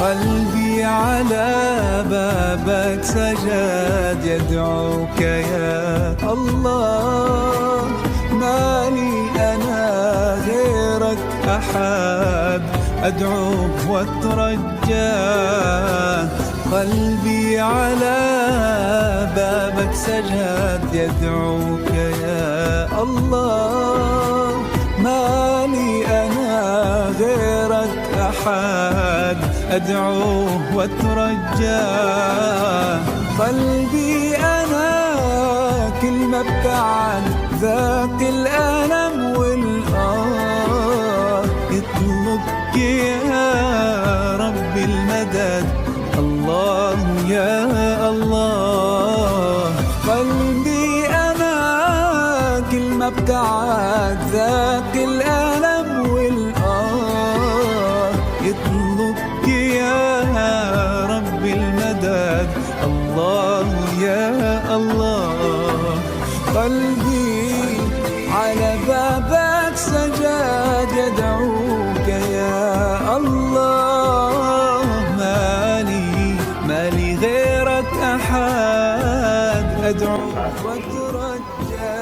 قلبي على بابك سجد يدعوك يا الله. ما لي أنا غيرك أحد أدعوه وأترجاه. قلبي على بابك سجد يدعوك يا الله. ما لي أنا غيرك أحد أدعوه وأترجاه. قلبي أنا كل ما ابتعد ذاك الألم والآه يطلبك يا رب المدد. الله يا الله. قلبي أنا كل ما ابتعد ذاك الألم والآه يطلبك يا رب المدد. الله يا الله. قلبي على بابك سجد يدعوك يا الله. مالي غيرك أحد أدعوك وأترجى.